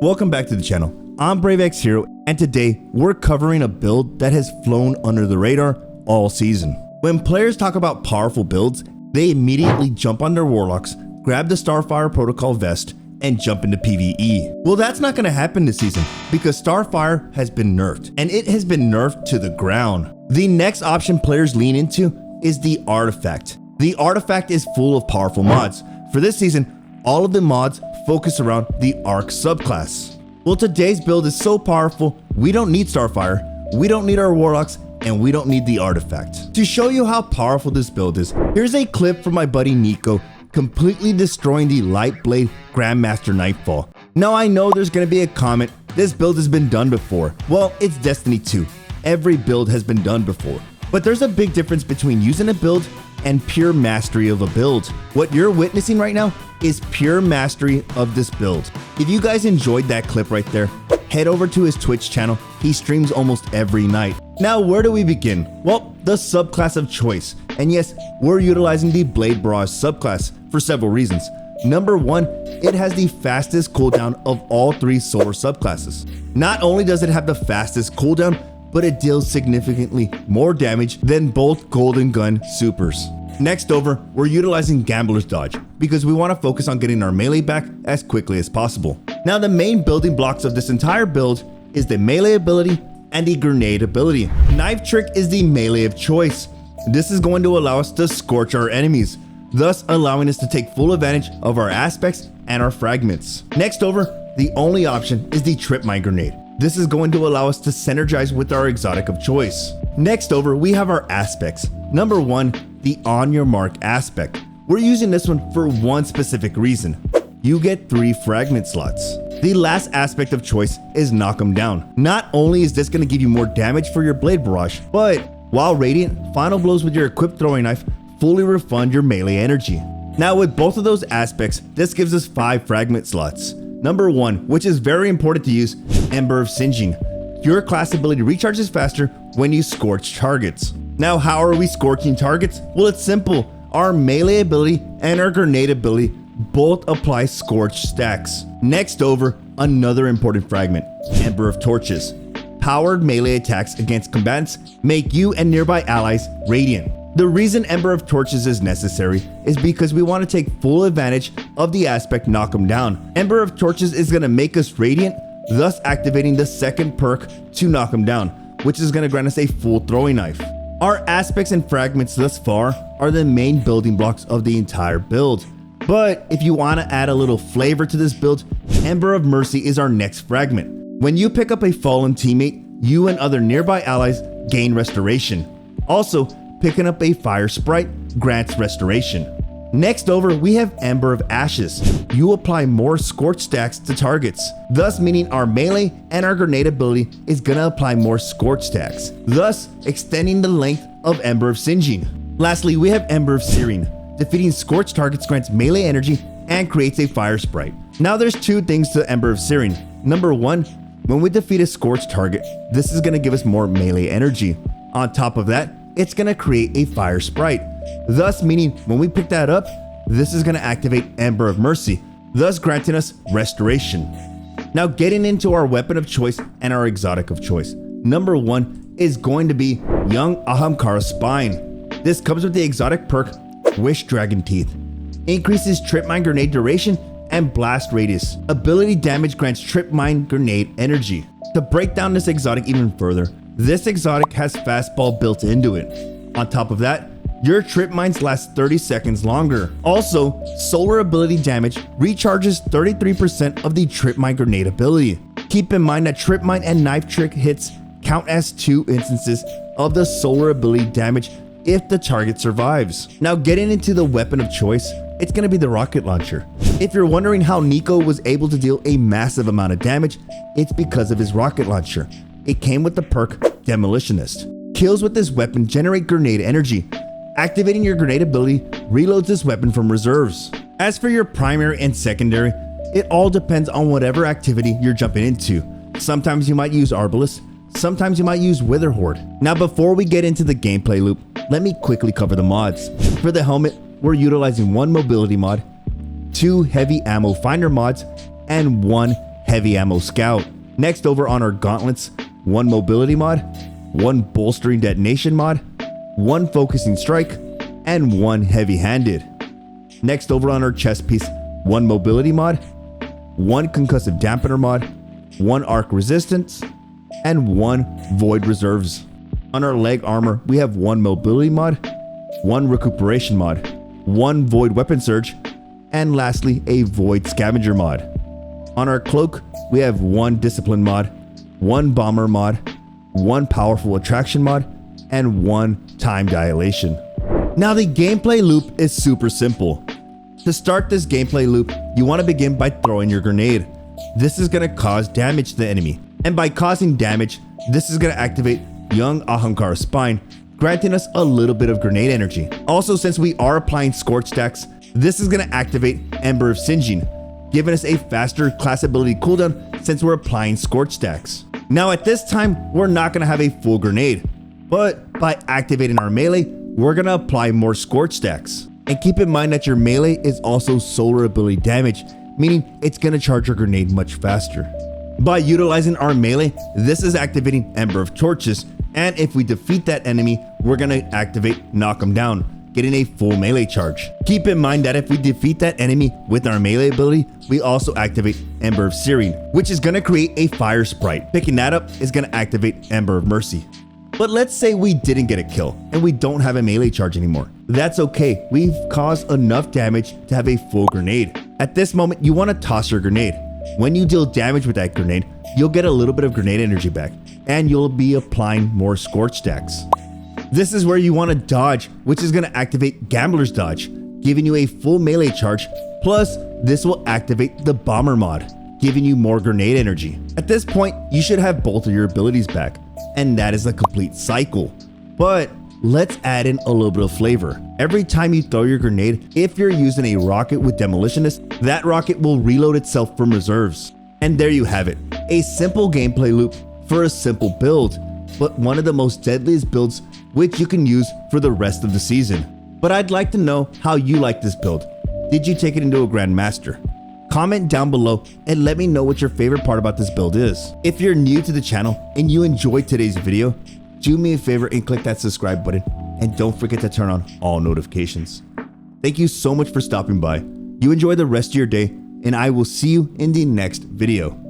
Welcome back to the channel. I'm BraveX Hero, and today we're covering a build that has flown under the radar all season. When players talk about powerful builds, they immediately jump on their warlocks, grab the Starfire Protocol vest, and jump into PvE. Well, that's not going to happen this season because Starfire has been nerfed, and it has been nerfed to the ground. The next option players lean into is the Artifact. The Artifact is full of powerful mods. For this season, all of the mods focus around the Arc subclass. Well, today's build is so powerful, we don't need Starfire, we don't need our warlocks, and we don't need the Artifact. To show you how powerful this build is, here's a clip from my buddy Nico completely destroying the Lightblade Grandmaster Nightfall. Now I know there's gonna be a comment, this build has been done before. Well, it's Destiny 2. Every build has been done before. But there's a big difference between using a build and pure mastery of a build. What you're witnessing right now is pure mastery of this build. If you guys enjoyed that clip right there, head over to his Twitch channel. He streams almost every night. Now, where do we begin? Well, the subclass of choice. And yes, we're utilizing the Blade Barrage subclass for several reasons. Number one, it has the fastest cooldown of all three solar subclasses. Not only does it have the fastest cooldown, but it deals significantly more damage than both Golden Gun supers. Next over, we're utilizing Gambler's Dodge because we want to focus on getting our melee back as quickly as possible. Now, the main building blocks of this entire build is the melee ability and the grenade ability. Knife Trick is the melee of choice. This is going to allow us to scorch our enemies, thus allowing us to take full advantage of our aspects and our fragments. Next over, the only option is the Trip Mine Grenade. This is going to allow us to synergize with our exotic of choice. Next over, we have our aspects. Number one, the On Your Mark aspect. We're using this one for one specific reason. You get 3 fragment slots. The last aspect of choice is Knock 'em Down. Not only is this going to give you more damage for your Blade Barrage, but while Radiant, final blows with your equipped throwing knife fully refund your melee energy. Now, with both of those aspects, this gives us 5 fragment slots. Number one, which is very important to use, Ember of Singeing. Your class ability recharges faster when you scorch targets. Now, how are we scorching targets? Well, it's simple. Our melee ability and our grenade ability both apply scorch stacks. Next over, another important fragment, Ember of Torches. Powered melee attacks against combatants make you and nearby allies radiant. The reason Ember of Torches is necessary is because we want to take full advantage of the aspect Knock 'em Down. Ember of Torches is going to make us radiant, thus activating the second perk to Knock 'em Down, which is going to grant us a full throwing knife. Our aspects and fragments thus far are the main building blocks of the entire build. But if you want to add a little flavor to this build, Ember of Mercy is our next fragment. When you pick up a fallen teammate, you and other nearby allies gain restoration. Also, picking up a fire sprite grants restoration. Next over, we have Ember of Ashes. You apply more scorch stacks to targets, thus meaning our melee and our grenade ability is gonna apply more scorch stacks, thus extending the length of Ember of Singeing. Lastly, we have Ember of Searing. Defeating scorch targets grants melee energy and creates a fire sprite. Now, there's 2 things to Ember of Searing. Number one, when we defeat a scorch target, this is gonna give us more melee energy. On top of that, it's gonna create a fire sprite, thus meaning when we pick that up, this is gonna activate Ember of Mercy, thus granting us restoration. Now, getting into our weapon of choice and our exotic of choice. Number one is going to be Young Ahamkara Spine. This comes with the exotic perk Wish Dragon Teeth. Increases Trip Mine Grenade duration and blast radius. Ability damage grants Trip Mine Grenade energy. To break down this exotic even further, this exotic has fastball built into it. On top of that, your trip mines last 30 seconds longer. Also, solar ability damage recharges 33% of the Trip Mine Grenade ability. Keep in mind that Trip Mine and Knife Trick hits count as 2 instances of the solar ability damage if the target survives. Now, getting into the weapon of choice, it's going to be the rocket launcher. If you're wondering how Nico was able to deal a massive amount of damage, it's because of his rocket launcher. It came with the perk Demolitionist. Kills with this weapon generate grenade energy. Activating your grenade ability reloads this weapon from reserves. As for your primary and secondary, it all depends on whatever activity you're jumping into. Sometimes you might use Arbalest, sometimes you might use Witherhoard. Now, before we get into the gameplay loop, let me quickly cover the mods. For the helmet, we're utilizing 1 mobility mod, 2 heavy ammo finder mods, and 1 heavy ammo scout. Next, over on our gauntlets, 1 mobility mod, 1 bolstering detonation mod, 1 focusing strike, and 1 heavy-handed. Next, over on our chest piece, 1 mobility mod, 1 concussive dampener mod, 1 arc resistance, and 1 void reserves. On our leg armor, we have 1 mobility mod, 1 recuperation mod, 1 void weapon surge, and lastly, a void scavenger mod. On our cloak, we have 1 discipline mod, 1 bomber mod, 1 powerful attraction mod, and 1 time dilation. Now the gameplay loop is super simple. To start this gameplay loop, you want to begin by throwing your grenade. This is going to cause damage to the enemy, and by causing damage, this is going to activate Young Ahamkara Spine, granting us a little bit of grenade energy. Also, since we are applying scorch stacks, this is going to activate Ember of Singeing, giving us a faster class ability cooldown since we're applying scorch stacks. Now at this time, we're not going to have a full grenade, but by activating our melee, we're going to apply more scorch stacks. And keep in mind that your melee is also solar ability damage, meaning it's going to charge your grenade much faster. By utilizing our melee, this is activating Ember of Torches, and if we defeat that enemy, we're going to activate Knock 'em Down, getting a full melee charge. Keep in mind that if we defeat that enemy with our melee ability, we also activate Ember of Searing, which is going to create a fire sprite. Picking that up is going to activate Ember of Mercy. But let's say we didn't get a kill and we don't have a melee charge anymore. That's okay, we've caused enough damage to have a full grenade. At this moment, you want to toss your grenade. When you deal damage with that grenade, you'll get a little bit of grenade energy back, and you'll be applying more scorch stacks. This is where you want to dodge, which is going to activate Gambler's Dodge, giving you a full melee charge, plus this will activate the Bomber mod, giving you more grenade energy. At this point, you should have both of your abilities back, and that is a complete cycle. But let's add in a little bit of flavor. Every time you throw your grenade, if you're using a rocket with Demolitionist, that rocket will reload itself from reserves. And there you have it, a simple gameplay loop for a simple build, but one of the most deadliest builds which you can use for the rest of the season. But I'd like to know how you like this build. Did you take it into a Grandmaster? Comment down below and let me know what your favorite part about this build is. If you're new to the channel and you enjoyed today's video, do me a favor and click that subscribe button, and don't forget to turn on all notifications. Thank you so much for stopping by. You enjoy the rest of your day, and I will see you in the next video.